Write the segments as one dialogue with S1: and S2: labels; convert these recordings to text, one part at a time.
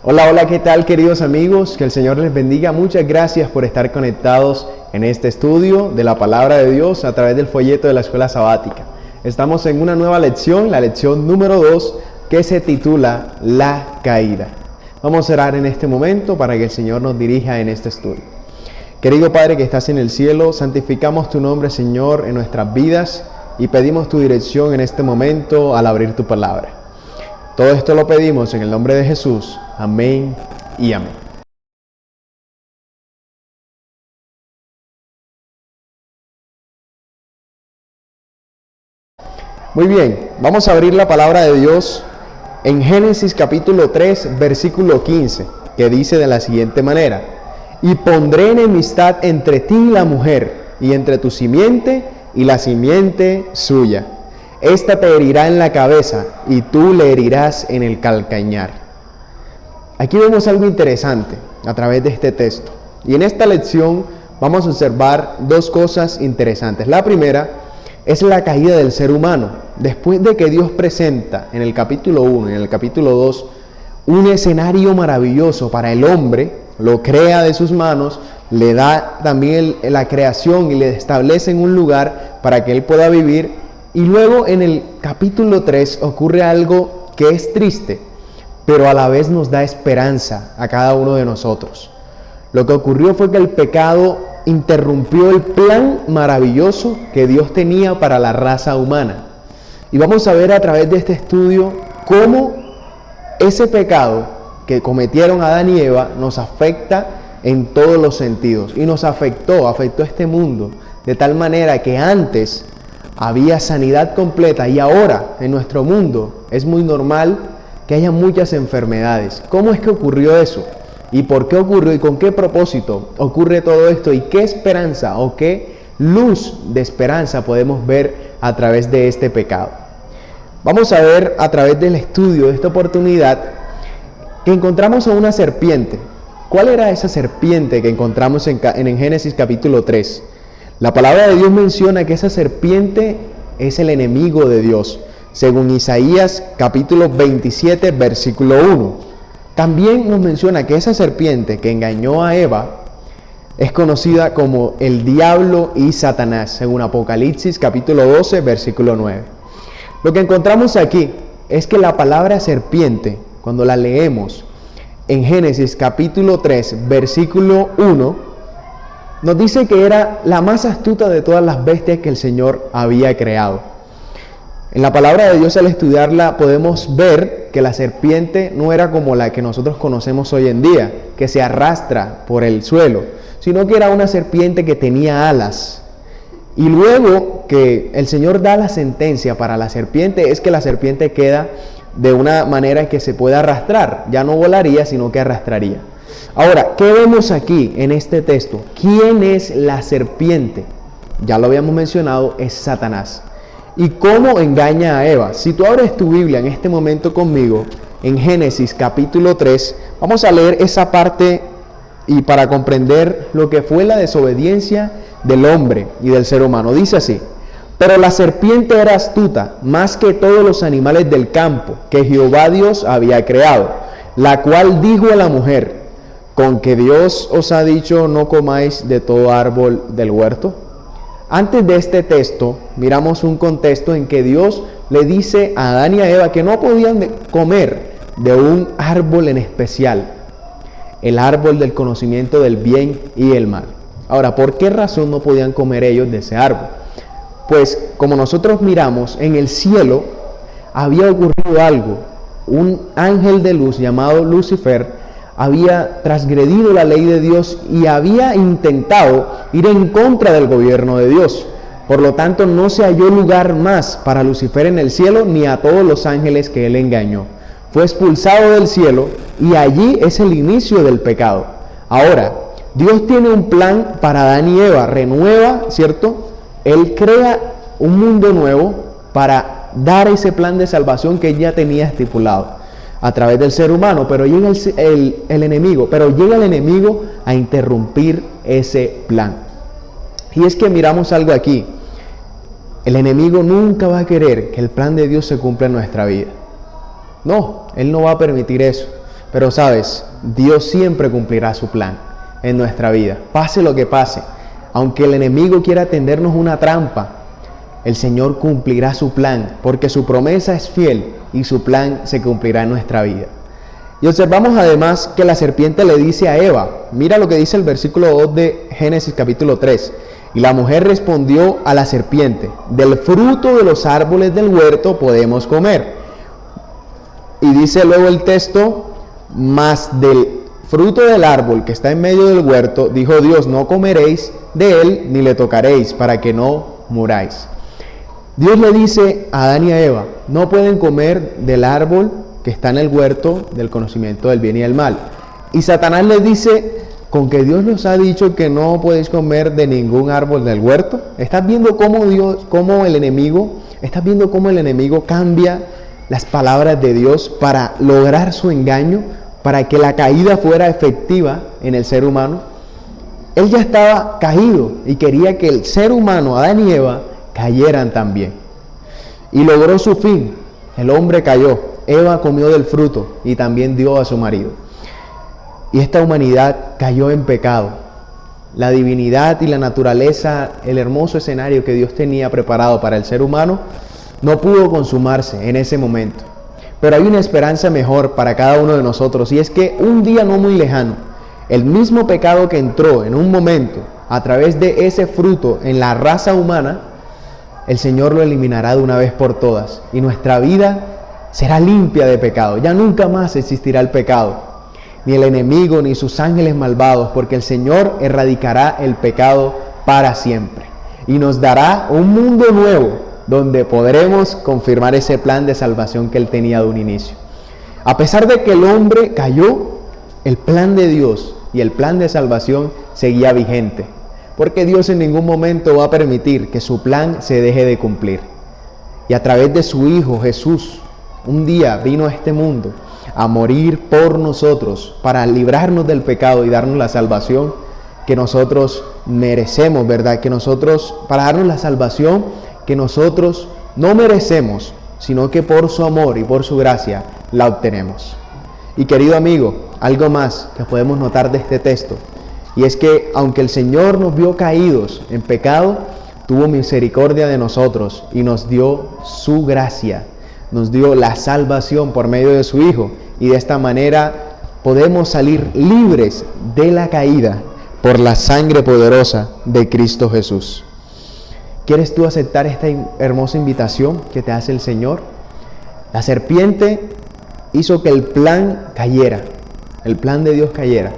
S1: Hola, hola, ¿qué tal, queridos amigos? Que el Señor les bendiga. Muchas gracias por estar conectados en este estudio de la Palabra de Dios a través del folleto de la Escuela Sabática. Estamos en una nueva lección, la lección número 2, que se titula La Caída. Vamos a orar en este momento para que el Señor nos dirija en este estudio. Querido Padre que estás en el cielo, santificamos tu nombre, Señor, en nuestras vidas y pedimos tu dirección en este momento al abrir tu palabra. Todo esto lo pedimos en el nombre de Jesús. Amén y amén. Muy bien, vamos a abrir la palabra de Dios en Génesis capítulo 3, versículo 15, que dice de la siguiente manera: y pondré enemistad entre ti y la mujer, y entre tu simiente y la simiente suya. Esta te herirá en la cabeza, y tú le herirás en el calcañar. Aquí vemos algo interesante a través de este texto. Y en esta lección vamos a observar dos cosas interesantes. La primera es la caída del ser humano. Después de que Dios presenta en el capítulo 1 y en el capítulo 2 un escenario maravilloso para el hombre, lo crea de sus manos, le da también la creación y le establece en un lugar para que él pueda vivir. Y luego en el capítulo 3 ocurre algo que es triste, pero a la vez nos da esperanza a cada uno de nosotros. Lo que ocurrió fue que el pecado interrumpió el plan maravilloso que Dios tenía para la raza humana. Y vamos a ver a través de este estudio cómo ese pecado que cometieron Adán y Eva nos afecta en todos los sentidos. Y nos afectó este mundo de tal manera que antes había sanidad completa y ahora en nuestro mundo es muy normal que haya muchas enfermedades. ¿Cómo es que ocurrió eso? ¿Y por qué ocurrió? ¿Y con qué propósito ocurre todo esto? ¿Y qué esperanza o qué luz de esperanza podemos ver a través de este pecado? Vamos a ver a través del estudio de esta oportunidad que encontramos a una serpiente. ¿Cuál era esa serpiente que encontramos en Génesis capítulo 3? La palabra de Dios menciona que esa serpiente es el enemigo de Dios, según Isaías capítulo 27, versículo 1. También nos menciona que esa serpiente que engañó a Eva es conocida como el diablo y Satanás, según Apocalipsis capítulo 12, versículo 9. Lo que encontramos aquí es que la palabra serpiente, cuando la leemos en Génesis capítulo 3, versículo 1, nos dice que era la más astuta de todas las bestias que el Señor había creado. En la palabra de Dios, al estudiarla, podemos ver que la serpiente no era como la que nosotros conocemos hoy en día, que se arrastra por el suelo, sino que era una serpiente que tenía alas. Y luego que el Señor da la sentencia para la serpiente, es que la serpiente queda de una manera que se puede arrastrar. Ya no volaría, sino que arrastraría. Ahora, ¿qué vemos aquí en este texto? ¿Quién es la serpiente? Ya lo habíamos mencionado, es Satanás. ¿Y cómo engaña a Eva? Si tú abres tu Biblia en este momento conmigo, en Génesis capítulo 3, vamos a leer esa parte y para comprender lo que fue la desobediencia del hombre y del ser humano. Dice así: pero la serpiente era astuta, más que todos los animales del campo que Jehová Dios había creado, la cual dijo a la mujer: ¿con que Dios os ha dicho no comáis de todo árbol del huerto? Antes de este texto, miramos un contexto en que Dios le dice a Adán y a Eva que no podían comer de un árbol en especial, el árbol del conocimiento del bien y el mal. Ahora, ¿por qué razón no podían comer ellos de ese árbol? Pues, como nosotros miramos, en el cielo había ocurrido algo. Un ángel de luz llamado Lucifer había transgredido la ley de Dios y había intentado ir en contra del gobierno de Dios. Por lo tanto, no se halló lugar más para Lucifer en el cielo ni a todos los ángeles que él engañó. Fue expulsado del cielo y allí es el inicio del pecado. Ahora, Dios tiene un plan para Adán y Eva, renueva, ¿cierto? Él crea un mundo nuevo para dar ese plan de salvación que él ya tenía estipulado a través del ser humano, pero llega el enemigo a interrumpir ese plan. Y es que miramos algo aquí: el enemigo nunca va a querer que el plan de Dios se cumpla en nuestra vida. No, él no va a permitir eso. Pero sabes, Dios siempre cumplirá su plan en nuestra vida, pase lo que pase. Aunque el enemigo quiera tendernos una trampa, el Señor cumplirá su plan, porque su promesa es fiel y su plan se cumplirá en nuestra vida. Y observamos además que la serpiente le dice a Eva, mira lo que dice el versículo 2 de Génesis capítulo 3. Y la mujer respondió a la serpiente, del fruto de los árboles del huerto podemos comer. Y dice luego el texto, mas del fruto del árbol que está en medio del huerto, dijo Dios, no comeréis de él ni le tocaréis para que no muráis. Dios le dice a Adán y a Eva, no pueden comer del árbol que está en el huerto del conocimiento del bien y del mal. Y Satanás les dice, con que Dios nos ha dicho que no podéis comer de ningún árbol del huerto. ¿Estás viendo cómo el enemigo cambia las palabras de Dios para lograr su engaño, para que la caída fuera efectiva en el ser humano? Él ya estaba caído y quería que el ser humano, Adán y Eva, cayeran también. Y logró su fin. El hombre cayó. Eva comió del fruto y también dio a su marido. Y esta humanidad cayó en pecado. La divinidad y la naturaleza, el hermoso escenario que Dios tenía preparado para el ser humano, no pudo consumarse en ese momento. Pero hay una esperanza mejor para cada uno de nosotros, y es que un día no muy lejano, el mismo pecado que entró en un momento a través de ese fruto en la raza humana, el Señor lo eliminará de una vez por todas, y nuestra vida será limpia de pecado. Ya nunca más existirá el pecado, ni el enemigo, ni sus ángeles malvados, porque el Señor erradicará el pecado para siempre y nos dará un mundo nuevo donde podremos confirmar ese plan de salvación que Él tenía de un inicio. A pesar de que el hombre cayó, el plan de Dios y el plan de salvación seguía vigente, porque Dios en ningún momento va a permitir que su plan se deje de cumplir. Y a través de su Hijo Jesús, un día vino a este mundo a morir por nosotros, para librarnos del pecado y darnos la salvación que nosotros merecemos, ¿verdad? Para darnos la salvación que nosotros no merecemos, sino que por su amor y por su gracia la obtenemos. Y querido amigo, algo más que podemos notar de este texto, y es que aunque el Señor nos vio caídos en pecado, tuvo misericordia de nosotros y nos dio su gracia, nos dio la salvación por medio de su Hijo, y de esta manera podemos salir libres de la caída por la sangre poderosa de Cristo Jesús. ¿Quieres tú aceptar esta hermosa invitación que te hace el Señor? La serpiente hizo que el plan cayera, el plan de Dios cayera,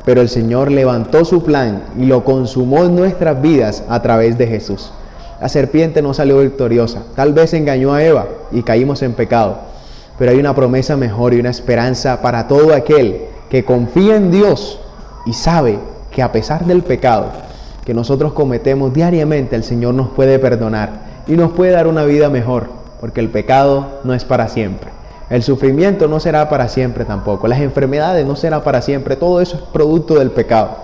S1: pero el Señor levantó su plan y lo consumó en nuestras vidas a través de Jesús. La serpiente no salió victoriosa, tal vez engañó a Eva y caímos en pecado, pero hay una promesa mejor y una esperanza para todo aquel que confía en Dios y sabe que a pesar del pecado que nosotros cometemos diariamente, el Señor nos puede perdonar y nos puede dar una vida mejor, porque el pecado no es para siempre. El sufrimiento no será para siempre tampoco, las enfermedades no serán para siempre, todo eso es producto del pecado.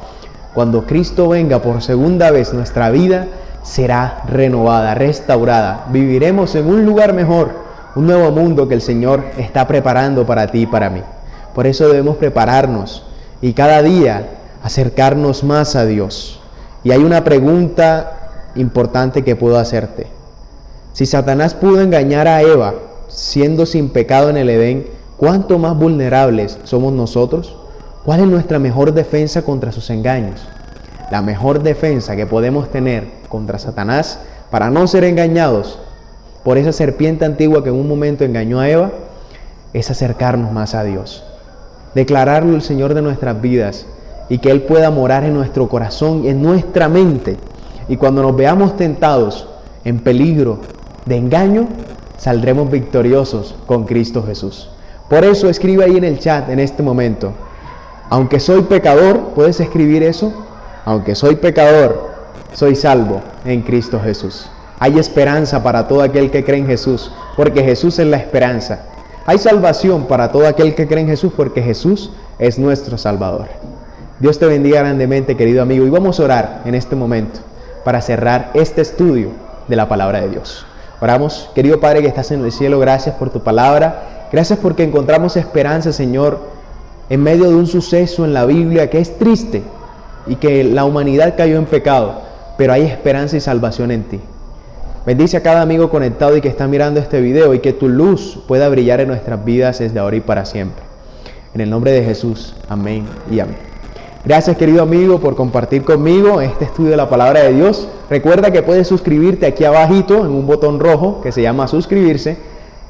S1: Cuando Cristo venga por segunda vez, nuestra vida será renovada, restaurada, viviremos en un lugar mejor, un nuevo mundo que el Señor está preparando para ti y para mí. Por eso debemos prepararnos y cada día acercarnos más a Dios. Y hay una pregunta importante que puedo hacerte. Si Satanás pudo engañar a Eva siendo sin pecado en el Edén, ¿cuánto más vulnerables somos nosotros? ¿Cuál es nuestra mejor defensa contra sus engaños? La mejor defensa que podemos tener contra Satanás para no ser engañados por esa serpiente antigua que en un momento engañó a Eva, es acercarnos más a Dios, declararlo el Señor de nuestras vidas y que Él pueda morar en nuestro corazón y en nuestra mente, y cuando nos veamos tentados en peligro de engaño, saldremos victoriosos con Cristo Jesús. Por eso escribe ahí en el chat en este momento, aunque soy pecador, ¿puedes escribir eso? Aunque soy pecador, soy salvo en Cristo Jesús. Hay esperanza para todo aquel que cree en Jesús, porque Jesús es la esperanza. Hay salvación para todo aquel que cree en Jesús, porque Jesús es nuestro Salvador. Dios te bendiga grandemente, querido amigo, y vamos a orar en este momento para cerrar este estudio de la palabra de Dios. Oramos. Querido Padre que estás en el cielo, gracias por tu palabra, gracias porque encontramos esperanza, Señor, en medio de un suceso en la Biblia que es triste y que la humanidad cayó en pecado, pero hay esperanza y salvación en ti. Bendice a cada amigo conectado y que está mirando este video, y que tu luz pueda brillar en nuestras vidas desde ahora y para siempre. En el nombre de Jesús, amén y amén. Gracias, querido amigo, por compartir conmigo este estudio de la palabra de Dios. Recuerda que puedes suscribirte aquí abajito en un botón rojo que se llama suscribirse,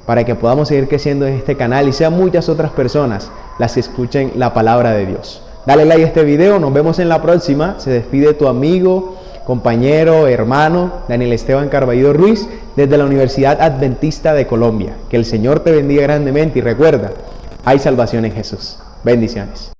S1: para que podamos seguir creciendo en este canal y sean muchas otras personas las que escuchen la palabra de Dios. Dale like a este video, nos vemos en la próxima. Se despide tu amigo, compañero, hermano, Daniel Esteban Carballido Ruiz, desde la Universidad Adventista de Colombia. Que el Señor te bendiga grandemente y recuerda, hay salvación en Jesús. Bendiciones.